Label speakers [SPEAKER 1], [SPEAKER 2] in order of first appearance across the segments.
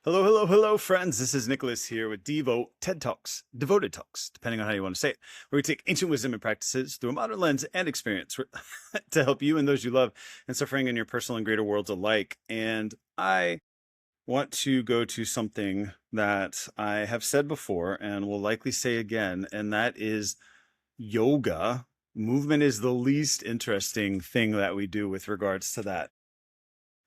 [SPEAKER 1] Hello, hello, hello, friends. This is Nicholas here with DIVO TED Talks, Devoted Talks, depending on how you want to say it, where we take ancient wisdom and practices through a modern lens and experience to help you and those you love and suffering in your personal and greater worlds alike. And I want to go to something that I have said before and will likely say again, and that is yoga. Movement is the least interesting thing that we do with regards to that,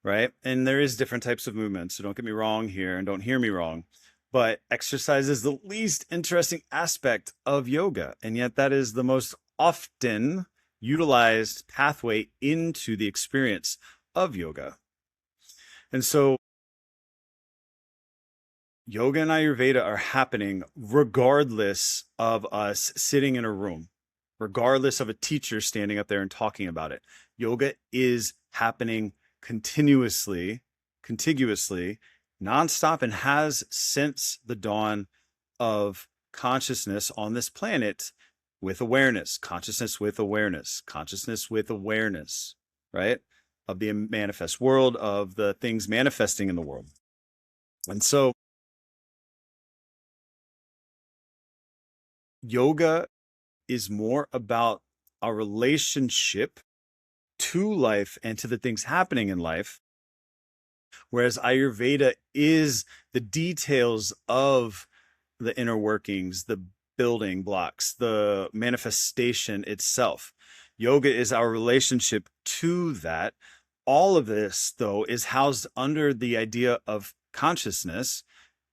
[SPEAKER 1] right? And there is different types of movements, so don't get me wrong here and don't hear me wrong. But exercise is the least interesting aspect of yoga, and yet that is the most often utilized pathway into the experience of yoga. And so yoga and Ayurveda are happening regardless of us sitting in a room, regardless of a teacher standing up there and talking about it. Yoga is happening continuously, contiguously, nonstop, and has since the dawn of consciousness on this planet with awareness, consciousness with awareness, consciousness with awareness, right? Of the manifest world, of the things manifesting in the world. And so yoga is more about our relationship to life and to the things happening in life, whereas Ayurveda is the details of the inner workings, the building blocks, the manifestation itself. Yoga is our relationship to that. All of this, though, is housed under the idea of consciousness,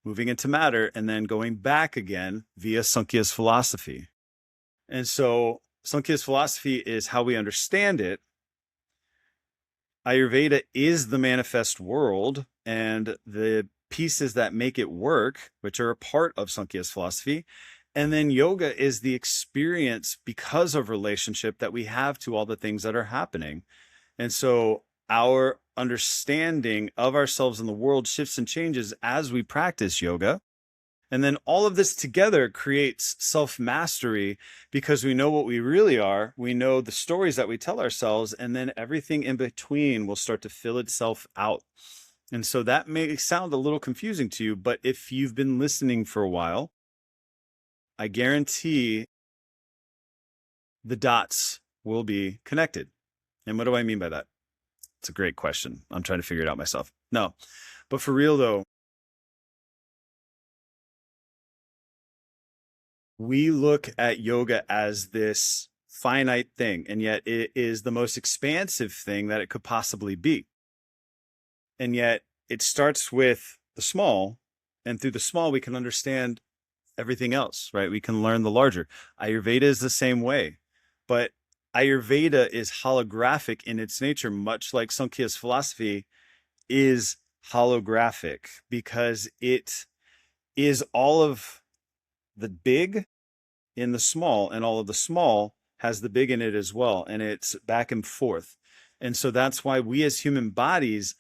[SPEAKER 1] moving into matter, and then going back again via Sankhya's philosophy. And so Sankhya's philosophy is how we understand it. Ayurveda is the manifest world, and the pieces that make it work, which are a part of Sankhya's philosophy. And then yoga is the experience because of relationship that we have to all the things that are happening. And so our understanding of ourselves in the world shifts and changes as we practice yoga. And then all of this together creates self-mastery because we know what we really are. We know the stories that we tell ourselves, and then everything in between will start to fill itself out. And so that may sound a little confusing to you, but if you've been listening for a while, I guarantee the dots will be connected. And what do I mean by that? It's a great question. I'm trying to figure it out myself. No, but for real though, we look at yoga as this finite thing, and yet it is the most expansive thing that it could possibly be. And yet it starts with the small, and through the small, we can understand everything else, right? We can learn the larger. Ayurveda is the same way, but Ayurveda is holographic in its nature, much like Sankhya's philosophy is holographic because it is all of the big in the small, and all of the small has the big in it as well. And it's back and forth. And so that's why we as human bodies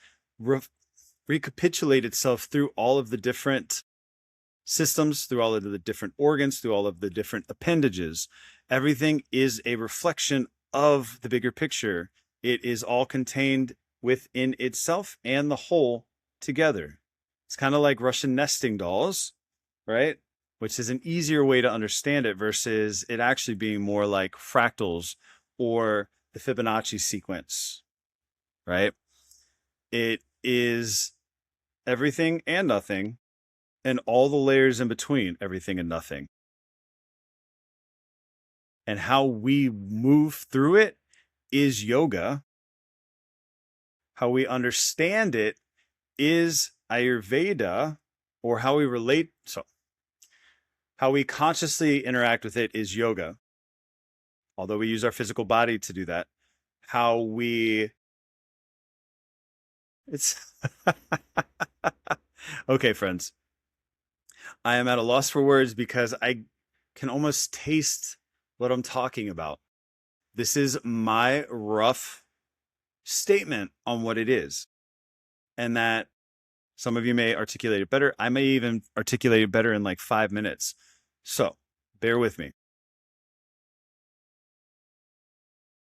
[SPEAKER 1] recapitulate itself through all of the different systems, through all of the different organs, through all of the different appendages. Everything is a reflection of the bigger picture. It is all contained within itself and the whole together. It's kind of like Russian nesting dolls, right? Which is an easier way to understand it versus it actually being more like fractals or the Fibonacci sequence, right? It is everything and nothing, and all the layers in between everything and nothing. And how we move through it is yoga. How we understand it is Ayurveda, or how we relate. So, how we consciously interact with it is yoga, although we use our physical body to do that. How we, it's, okay, friends. I am at a loss for words because I can almost taste what I'm talking about. This is my rough statement on what it is, and that some of you may articulate it better. I may even articulate it better in like 5 minutes. So bear with me.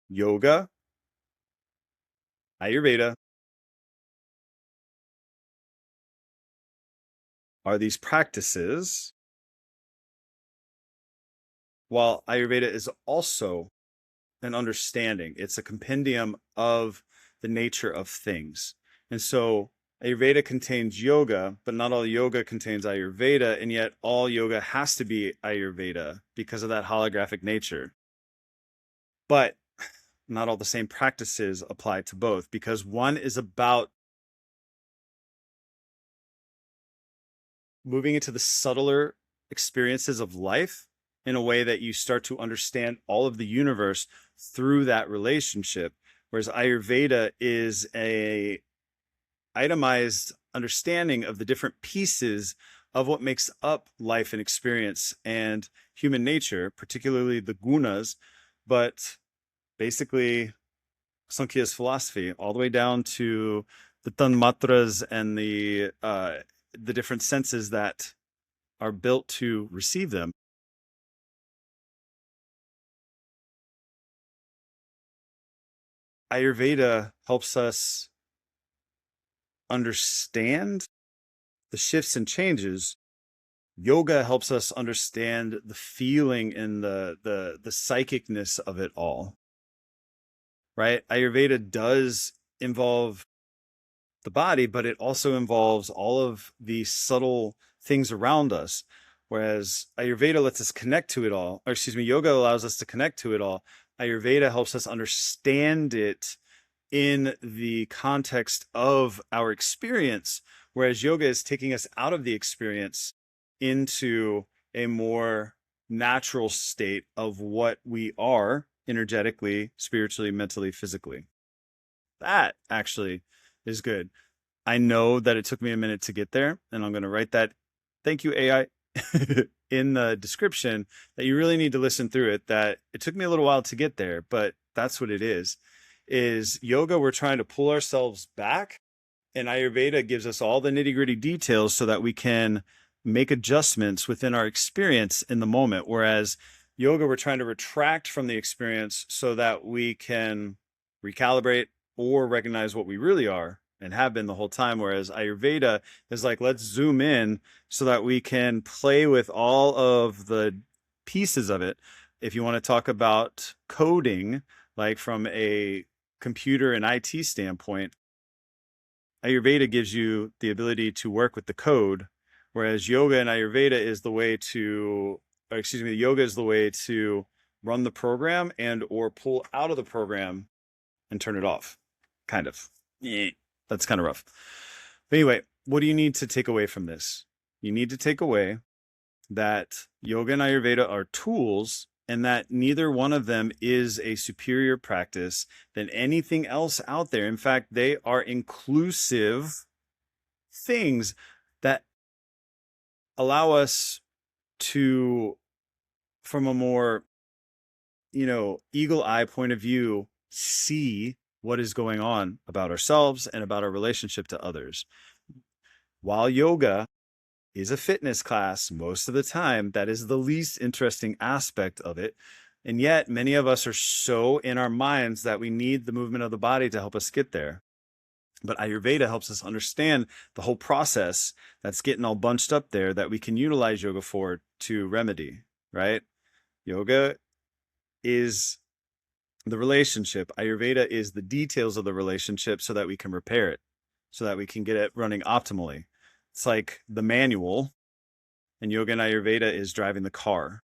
[SPEAKER 1] Yoga, Ayurveda, are these practices, while Ayurveda is also an understanding. It's a compendium of the nature of things. And so Ayurveda contains yoga, but not all yoga contains Ayurveda, and yet all yoga has to be Ayurveda because of that holographic nature. But not all the same practices apply to both, because one is about moving into the subtler experiences of life in a way that you start to understand all of the universe through that relationship, whereas Ayurveda is a itemized understanding of the different pieces of what makes up life and experience and human nature, particularly the gunas, but basically Sankhya's philosophy all the way down to the tanmatras and the different senses that are built to receive them. Ayurveda helps us understand the shifts and changes. Yoga helps us understand the feeling and the psychicness of it all. Right? Ayurveda does involve the body, but it also involves all of the subtle things around us. Whereas Ayurveda lets us connect to it all, or excuse me, yoga allows us to connect to it all. Ayurveda helps us understand it in the context of our experience, whereas yoga is taking us out of the experience into a more natural state of what we are energetically, spiritually, mentally, physically. That actually is good. I know that it took me a minute to get there, and I'm going to write that. Thank you, AI, in the description, that you really need to listen through it. That it took me a little while to get there, but that's what it is. Is yoga, we're trying to pull ourselves back, and Ayurveda gives us all the nitty-gritty details so that we can make adjustments within our experience in the moment. Whereas yoga, we're trying to retract from the experience so that we can recalibrate or recognize what we really are and have been the whole time. Whereas Ayurveda is like, let's zoom in so that we can play with all of the pieces of it. If you want to talk about coding, like from a computer and IT standpoint, Ayurveda gives you the ability to work with the code, whereas yoga and Ayurveda is the way to, or excuse me, yoga is the way to run the program and or pull out of the program and turn it off. Kind of. Yeah, that's kind of rough. But anyway, what do you need to take away from this? You need to take away that yoga and Ayurveda are tools, and that neither one of them is a superior practice than anything else out there. In fact, they are inclusive things that allow us to, from a more, eagle eye point of view, see what is going on about ourselves and about our relationship to others. While yoga is a fitness class, most of the time, that is the least interesting aspect of it. And yet many of us are so in our minds that we need the movement of the body to help us get there. But Ayurveda helps us understand the whole process that's getting all bunched up there that we can utilize yoga for to remedy, right? Yoga is the relationship. Ayurveda is the details of the relationship so that we can repair it, so that we can get it running optimally. It's like the manual, and yoga and Ayurveda is driving the car.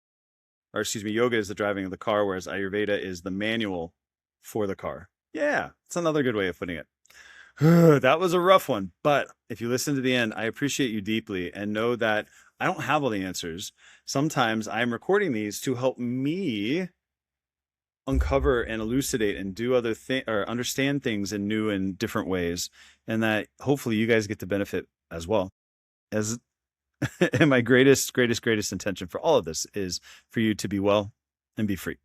[SPEAKER 1] Or excuse me, yoga is the driving of the car, whereas Ayurveda is the manual for the car. Yeah, it's another good way of putting it. That was a rough one, but if you listen to the end, I appreciate you deeply, and know that I don't have all the answers. Sometimes I'm recording these to help me uncover and elucidate and do other things, or understand things in new and different ways, and that hopefully you guys get to benefit as well. As and my greatest intention for all of this is for you to be well and be free.